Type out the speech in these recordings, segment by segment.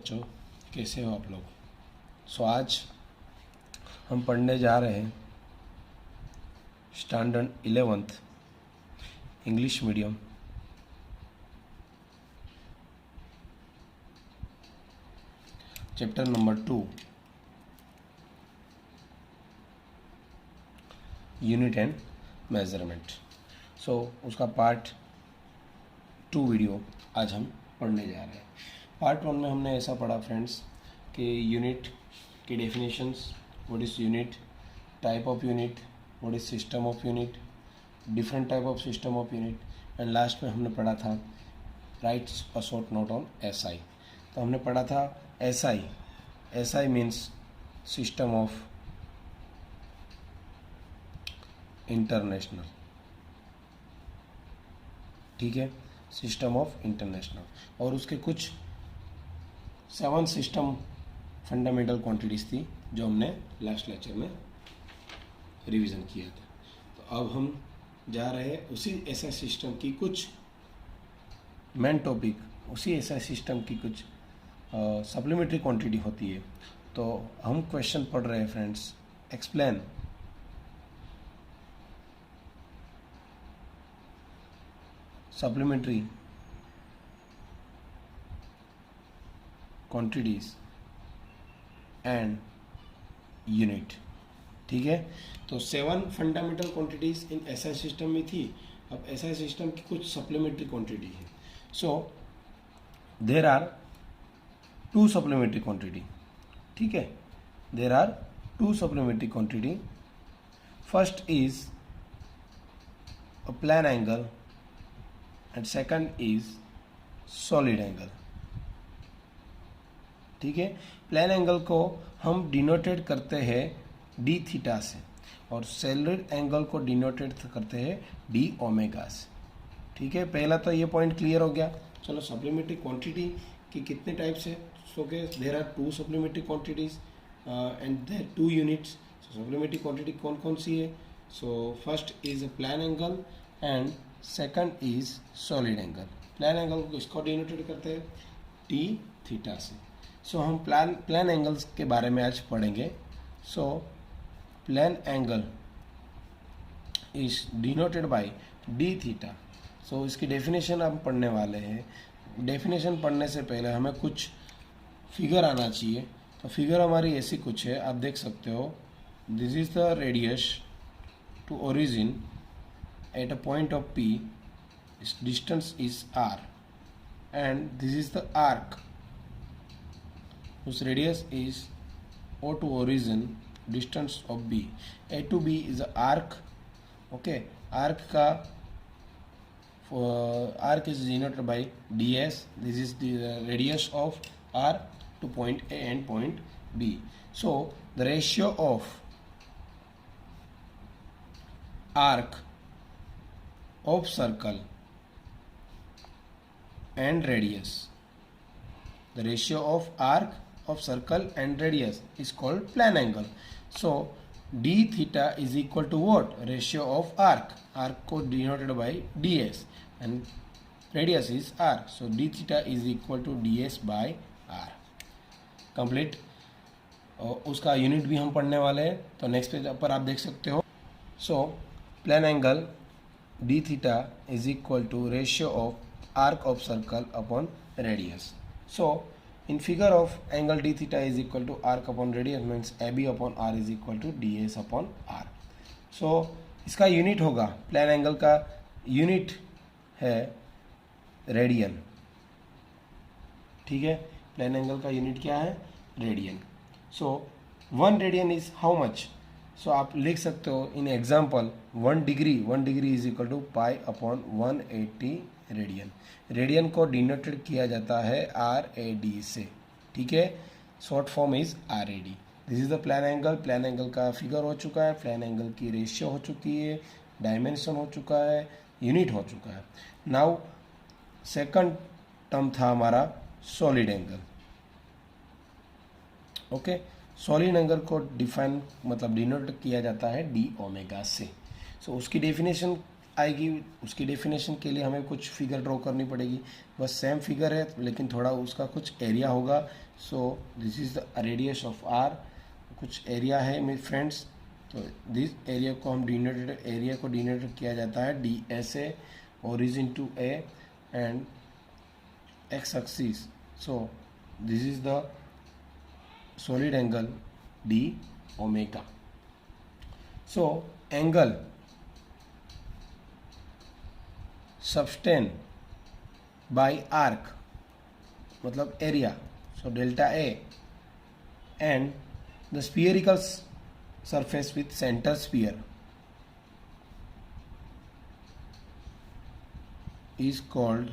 बच्चों, कैसे हो आप लोग। आज हम पढ़ने जा रहे हैं standard 11th English medium chapter number 2 unit and measurement. उसका पार्ट 2 वीडियो आज हम पढ़ने जा रहे हैं। पार्ट 1 में हमने ऐसा पढ़ा फ्रेंड्स कि यूनिट की definitions, what is unit, type of unit, what is system of unit, different type of system of unit, and last में हमने पढ़ा था rights a short note on SI. तो हमने पढ़ा था SI. SI means system of international, ठीक है, सिस्टम ऑफ इंटरनेशनल। और उसके कुछ 7 सिस्टम फंडामेंटल क्वांटिटीज़ थी जो हमने लास्ट लेक्चर में रिवीजन किया था। तो अब हम जा रहे हैं उसी ऐसा सिस्टम की कुछ मेन टॉपिक, उसी ऐसा सिस्टम की कुछ सप्लीमेंट्री क्वांटिटी होती है। तो हम क्वेश्चन पढ़ रहे हैं friends, explain supplementary quantities and unit, ठीक है। तो 7 fundamental quantities in SI system में थी। अब एसआई सिस्टम की कुछ सप्लीमेंट्री क्वांटिटी है। So there are 2 supplementary quantity, ठीक है, there are 2 supplementary quantity. First is a plane angle and second is solid angle, ठीक है। प्लेन एंगल को हम डिनोटेड करते हैं डी थीटा से और सॉलिड एंगल को डिनोटेड करते हैं डी ओमेगा से, ठीक है। पहला तो ये पॉइंट क्लियर हो गया। चलो सप्लीमेंट्री क्वांटिटी की कितने टाइप्स है। सो के there are 2 supplementary quantities and there 2 units. Supplementary quantity कौन कौन सी है। So first is a plane angle and second is solid angle. Plane angle को इसको डिनोटेड करते हैं टी थीटा से। सो हम प्लेन एंगल्स के बारे में आज पढ़ेंगे। So plane angle is denoted by d theta. सो इसकी डेफिनेशन हम पढ़ने वाले हैं। डेफिनेशन पढ़ने से पहले हमें कुछ फिगर आना चाहिए। तो फिगर हमारी ऐसी कुछ है, आप देख सकते हो। This is the radius to origin at a point of P, its distance is R, and this is the arc whose radius is O to origin, distance of B. A to B is the arc, okay. Arc is denoted by ds. This is the radius of R to point A and point B. So the ratio of arc of circle and radius, the ratio of arc of circle and radius is called plane angle. So d theta is equal to what? Ratio of arc को denoted by ds and radius is r. So d theta is equal to ds by r. complete. उसका unit भी हम पढ़ने वाले हैं। तो next page पर आप देख सकते हो। So plane angle d theta is equal to ratio of arc of circle upon radius. So in figure of angle d theta is equal to arc upon radius means AB upon r is equal to ds upon r. So इसका unit होगा, plane angle का unit है radian, ठीक है। Plane angle का unit क्या है? Radian. So 1 radian is how much. So आप लिख सकते हो in example 1 degree is equal to pi upon 180 radian. Radian को डिनोटेड किया जाता है RAD से, ठीक है। Short form is RAD। This is the plane angle. Plane angle का फिगर हो चुका है, प्लेन एंगल की रेशियो हो चुकी है, डायमेंशन हो चुका है, यूनिट हो चुका है। नाउ सेकंड टर्म था हमारा solid angle, okay. Solid angle को डिफाइन मतलब डिनोट किया जाता है डी ओमेगा से। सो उसकी डेफिनेशन आएगी, उसकी डेफिनेशन के लिए हमें कुछ फिगर ड्रॉ करनी पड़ेगी। बस सेम फिगर है लेकिन थोड़ा उसका कुछ एरिया होगा। So this is the radius of r, कुछ एरिया है मेरे फ्रेंड्स। तो दिस एरिया को हम डिनोटेड किया जाता है d s A, origin to A and x axis. So this is the solid angle d omega. So angle subtend by arc मतलब area, so delta a, and the spherical surface with center sphere is called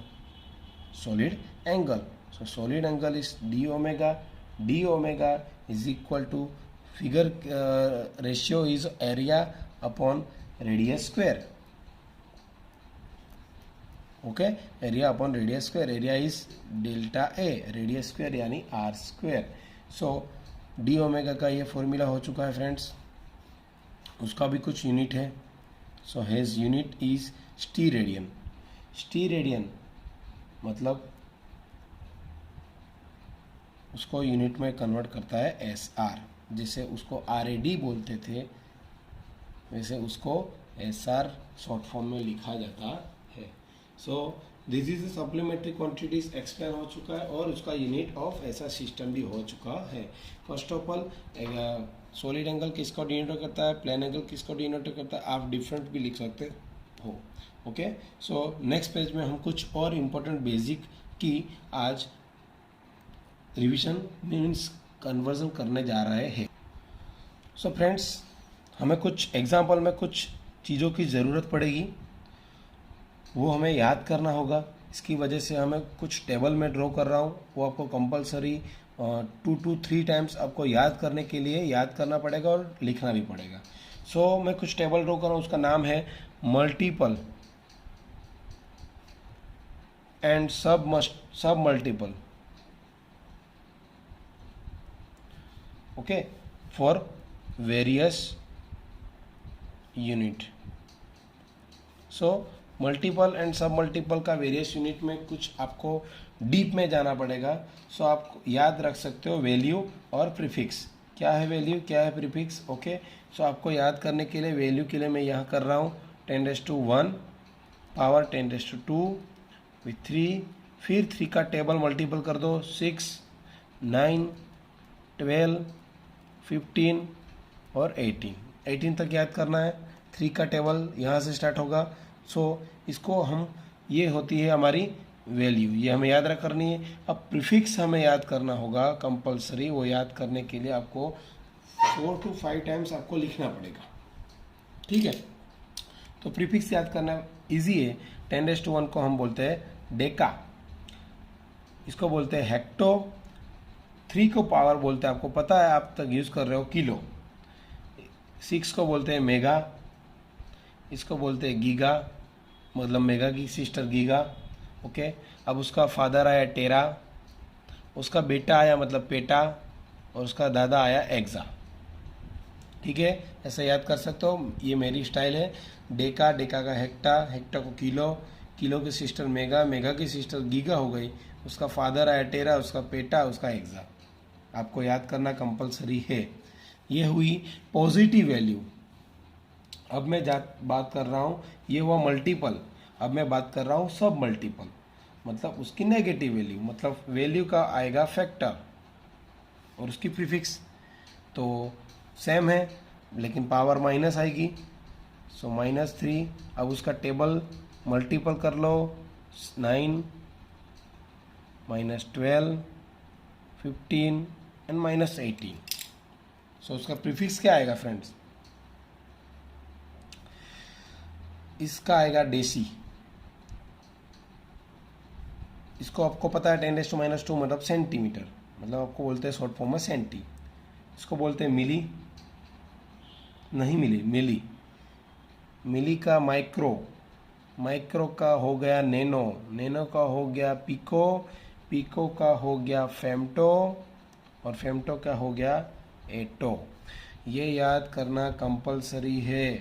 solid angle. So solid angle is d omega. d omega is equal to figure ratio is area upon radius square. Okay, area upon radius square. Area is delta a, radius square यानी r square. So d omega का ये formula हो चुका है friends, उसका भी कुछ unit है. सो हेज यूनिट इज स्टीरेडियन. स्टीरेडियन मतलब उसको यूनिट में कन्वर्ट करता है एस आर. जैसे उसको आर ए डी बोलते थे वैसे उसको एस आर शॉर्ट फॉर्म में लिखा जाता है. सो this is supplementary quantities explain हो चुका है और उसका यूनिट ऑफ ऐसा सिस्टम भी हो चुका है. First of all solid angle किसको डिनोट करता है, प्लेन एंगल किसको डिनोट करता है, आप डिफरेंट भी लिख सकते हो. ओके, सो नेक्स्ट पेज में हम कुछ और इम्पोर्टेंट बेसिक की आज रिवीजन मीन्स कन्वर्जन करने जा रहे हैं. सो फ्रेंड्स, हमें कुछ एग्जाम्पल में कुछ चीज़ों की ज़रूरत पड़ेगी, वो हमें याद करना होगा. इसकी वजह से हमें कुछ टेबल में ड्रॉ कर रहा हूँ, वो आपको कंपलसरी 2 to 3 टाइम्स आपको याद करने के लिए याद करना पड़ेगा और लिखना भी पड़ेगा. सो मैं कुछ टेबल ड्रॉ कर रहा हूँ, उसका नाम है मल्टीपल एंड सब multiple. Okay, for various unit. So multiple and सब मल्टीपल का वेरियस यूनिट में कुछ आपको डीप में जाना पड़ेगा. सो आप याद रख सकते हो वैल्यू और प्रीफिक्स. क्या है वैल्यू, क्या है प्रीफिक्स. ओके, सो आपको याद करने के लिए वैल्यू के लिए मैं यहाँ कर रहा हूँ 10⁻⁴ पावर 10⁻² विथ 3. फिर 3 का टेबल मल्टीपल कर दो 6, 9, 12, 15 और 18 तक याद करना है. 3 का टेबल यहाँ से स्टार्ट होगा. सो इसको हम, ये होती है हमारी वैल्यू, ये हमें याद रख करनी है. अब प्रीफिक्स हमें याद करना होगा कंपलसरी. वो याद करने के लिए आपको 4 to 5 टाइम्स आपको लिखना पड़ेगा. ठीक है, तो प्रीफिक्स याद करना इजी है. 10⁻⁴ को हम बोलते हैं डेका, इसको बोलते हैं हेक्टो. 3 को पावर बोलते हैं, आपको पता है, आप तक यूज़ कर रहे हो, किलो. 6 को बोलते हैं मेगा, इसको बोलते हैं गीगा, मतलब मेगा की सिस्टर गीगा. ओके, अब उसका फादर आया टेरा, उसका बेटा आया मतलब पेटा, और उसका दादा आया एक्सा. ठीक है, ऐसे याद कर सकते हो. ये मेरी स्टाइल है. डेका, डेका का हेक्टा, हेक्टा को किलो, किलो की सिस्टर मेगा, मेगा की सिस्टर गीगा हो गई, उसका फादर आया टेरा, उसका पेटा, उसका एक्सा. आपको याद करना कंपलसरी है. ये हुई पॉजिटिव वैल्यू. अब मैं बात कर रहा हूँ, ये हुआ मल्टीपल. अब मैं बात कर रहा हूँ सब मल्टीपल, मतलब उसकी नेगेटिव वैल्यू, मतलब वैल्यू का आएगा फैक्टर और उसकी प्रीफिक्स तो सेम है लेकिन पावर माइनस आएगी. सो -3. अब उसका टेबल मल्टीपल कर लो 9, -12, 15 एंड -18. सो उसका प्रीफिक्स क्या आएगा फ्रेंड्स, इसका आएगा डेसी. इसको आपको पता है 10⁻² मतलब सेंटीमीटर, मतलब आपको बोलते हैं शॉर्ट फॉर्म में सेंटी. इसको बोलते हैं मिली, नहीं मिली, मिली. मिली का माइक्रो, माइक्रो का हो गया नैनो, नैनो का हो गया पिको, पिको का हो गया फेम्टो, और फेम्टो का हो गया एटो. ये याद करना कंपलसरी है.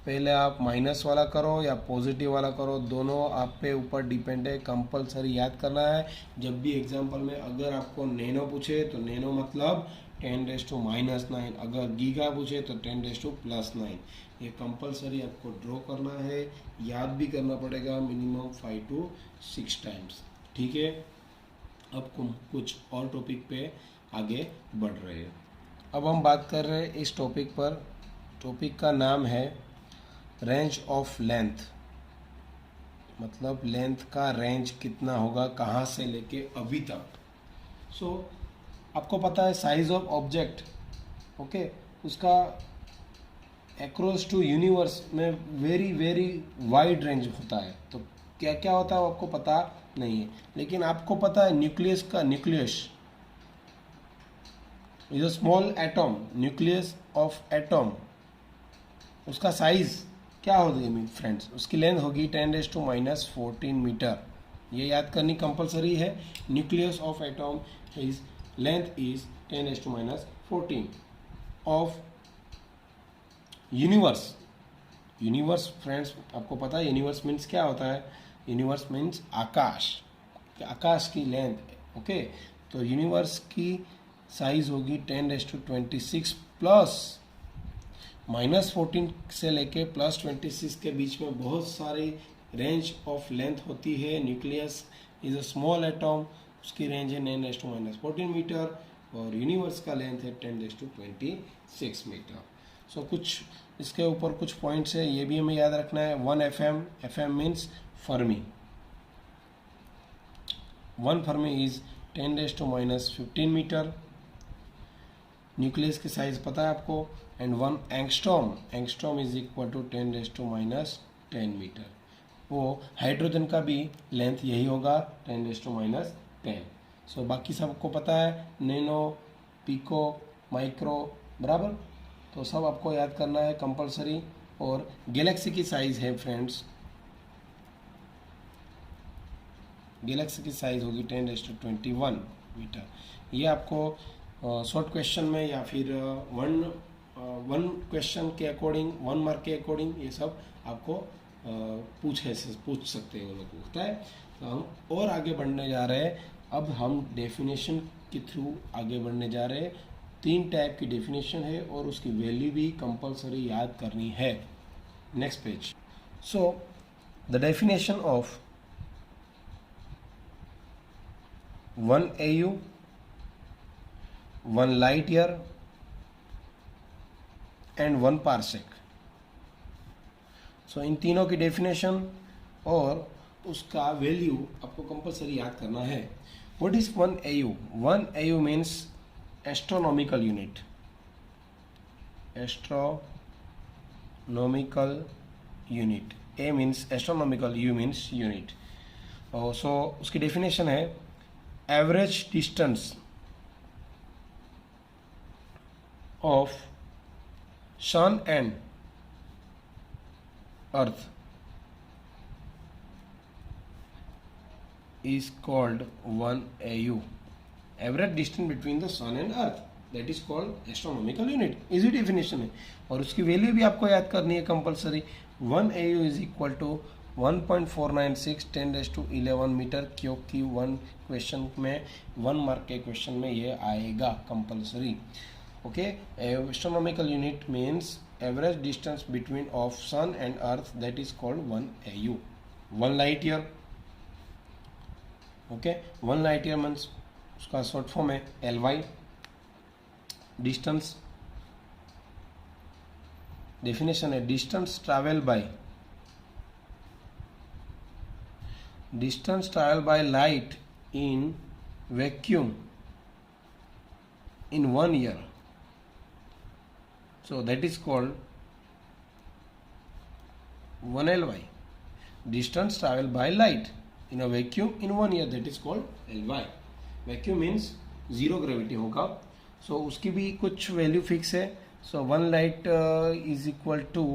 पहले आप माइनस वाला करो या पॉजिटिव वाला करो, दोनों आप पे ऊपर डिपेंड है, कंपलसरी याद करना है। जब भी एग्जांपल में अगर आपको नैनो पूछे तो नैनो मतलब 10⁻⁹, अगर गीगा पूछे तो 10⁻+9। ये कंपलसरी आपको ड्रॉ करना है, याद भी करना पड़ेगा मिनिमम 5 to 6 टाइम्स। ठीक है, अब कुछ और टॉपिक पे आगे बढ़ रहे हैं। अब हम बात कर रहे हैं इस टॉपिक पर। टॉपिक का नाम है रेंज ऑफ लेंथ, मतलब लेंथ का रेंज कितना होगा कहाँ से लेके अभी तक। सो आपको पता है साइज ऑफ ऑब्जेक्ट, ओके, उसका अक्रॉस टू यूनिवर्स में वेरी वेरी वाइड रेंज होता है। तो क्या क्या होता है वो आपको पता नहीं है, लेकिन आपको पता है न्यूक्लियस का, nucleus is a small atom, nucleus of atom, उसका साइज क्या होगी फ्रेंड्स, उसकी लेंथ होगी 10⁻⁻14 मीटर। ये याद करनी कंपलसरी है। Nucleus of atom is length is 10⁻⁻14 of universe. Universe friends आपको पता है यूनिवर्स मीन्स क्या होता है, यूनिवर्स मीन्स आकाश, आकाश की लेंथ। ओके, तो यूनिवर्स की साइज होगी 10⁻26 प्लस -14 से लेके +26 के बीच में बहुत सारी रेंज ऑफ लेंथ होती है। Nucleus is a small atom, उसकी रेंज है 9⁻⁻14 मीटर और यूनिवर्स का लेंथ है 10⁻26 मीटर। सो कुछ इसके ऊपर कुछ पॉइंट्स है, ये भी हमें याद रखना है। 1 FM, FM means fermi, 1 fermi is 10⁻⁻15 metre. Nucleus की साइज पता है आपको। And 1 angstrom, angstrom is equal to 10⁻10 metre. वो हाइड्रोजन का भी लेंथ यही होगा 10⁻10। सो बाकी सबको पता है, नैनो, पिको, माइक्रो, बराबर, तो सब आपको याद करना है कंपलसरी। और गैलेक्सी की साइज है फ्रेंड्स, गैलेक्सी की साइज होगी 10⁻21 मीटर। ये आपको शॉर्ट क्वेश्चन में या फिर वन क्वेश्चन के अकॉर्डिंग, 1 मार्क के अकॉर्डिंग ये सब आपको पूछ सकते हैं वो लोग, होता है। तो हम और आगे बढ़ने जा रहे हैं। अब हम डेफिनेशन के थ्रू आगे बढ़ने जा रहे हैं। 3 टाइप की डेफिनेशन है और उसकी वैल्यू भी कंपलसरी याद करनी है। Next page. So the definition of 1 AU, 1 light year and 1 parsec. So इन तीनों की डेफिनेशन और उसका वैल्यू आपको कंपलसरी याद करना है। What is 1 AU? 1 AU means astronomical unit, astronomical unit. A means astronomical, U means unit. So उसकी डेफिनेशन है average distance of sun and earth is called 1 AU. Average distance between the sun and earth, that is called astronomical unit. Easy definition है और उसकी value भी आपको याद करनी है compulsory. 1 AU is equal to 1.496 10⁻11 metre, क्योंकि 1 क्वेश्चन में 1 मार्क के क्वेश्चन में ये आएगा compulsory. Okay, astronomical unit means average distance between of sun and earth, that is called 1 AU. 1 light year, okay, 1 light year means उसका short form है LY। Distance definition है distance travel by light in vacuum in 1 year, so that is called 1 LY. Distance traveled by light in a vacuum in 1 year, that is called LY. Vacuum means zero gravity होगा। so उसकी भी कुछ value fix है। so 1 light is equal to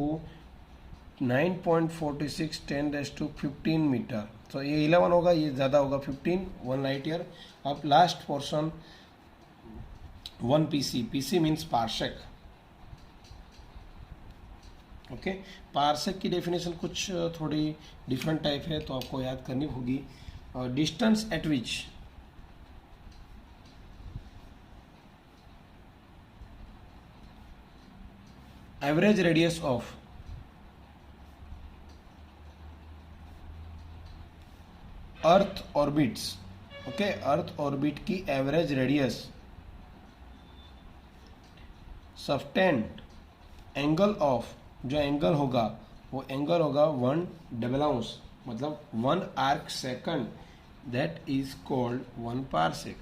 9.46 10⁻15 metre. so ये 11 होगा, ये ज़्यादा होगा 15, 1 light year। अब last portion 1 PC, PC means parsec, okay, parsec की डेफिनेशन कुछ थोड़ी डिफरेंट टाइप है, तो आपको याद करनी होगी। Distance at which average radius of earth orbits, okay, earth orbit की average radius subtend angle of, जो एंगल होगा वो एंगल होगा 1 डबल आउंस, मतलब 1 arc second, that is called 1 parsec.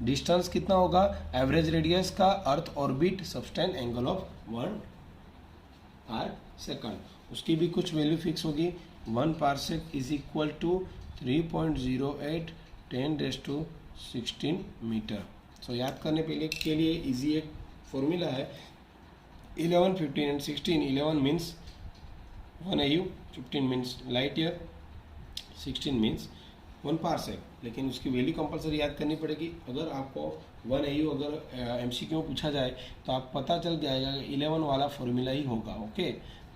Distance कितना होगा, एवरेज रेडियस का earth orbit subtend angle of 1 arc second, उसकी भी कुछ वैल्यू फिक्स होगी। 1 parsec is equal to 3.08 10⁻16 metre. So याद करने के लिए इजी एक फॉर्मूला है, 11, 15 and 16। 11 means 1 AU, 15 means light year, 16 means 1 parsec. लेकिन उसकी वैल्यू कंपलसरी याद करनी पड़ेगी। अगर आपको 1 AU अगर MCQ में पूछा जाए तो आप पता चल जाएगा कि 11 वाला फॉर्मूला ही होगा, ओके,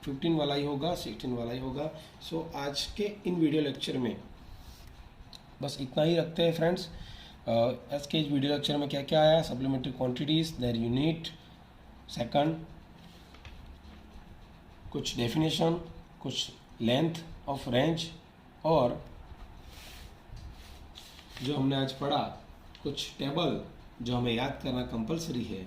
15 वाला ही होगा, 16 वाला ही होगा। सो आज के इन वीडियो लेक्चर में बस इतना ही रखते हैं फ्रेंड्स। आज के इस वीडियो लेक्चर में क्या क्या आया, supplementary quantities, their unit, second, कुछ डेफिनेशन, कुछ लेंथ ऑफ रेंज, और जो हमने आज पढ़ा कुछ टेबल जो हमें याद करना कंपलसरी है।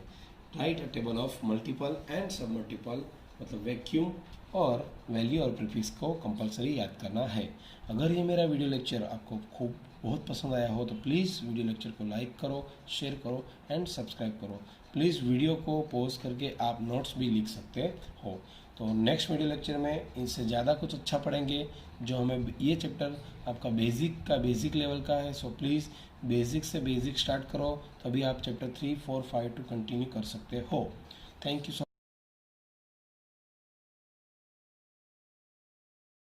Right a table of multiple and सब मल्टीपल, मतलब वैक्यूम और वैल्यू और प्रीफिक्स को कंपलसरी याद करना है। अगर ये मेरा वीडियो लेक्चर आपको खूब बहुत पसंद आया हो तो प्लीज़ वीडियो लेक्चर को लाइक करो, शेयर करो एंड सब्सक्राइब करो। प्लीज़ वीडियो को पॉज करके आप नोट्स भी लिख सकते हो। तो नेक्स्ट वीडियो लेक्चर में इससे ज़्यादा कुछ अच्छा पढ़ेंगे, जो हमें ये चैप्टर आपका बेसिक लेवल का है। सो प्लीज़ बेसिक से बेसिक स्टार्ट करो, तभी आप चैप्टर 3, 4, 5 टू कंटिन्यू कर सकते हो। Thank you so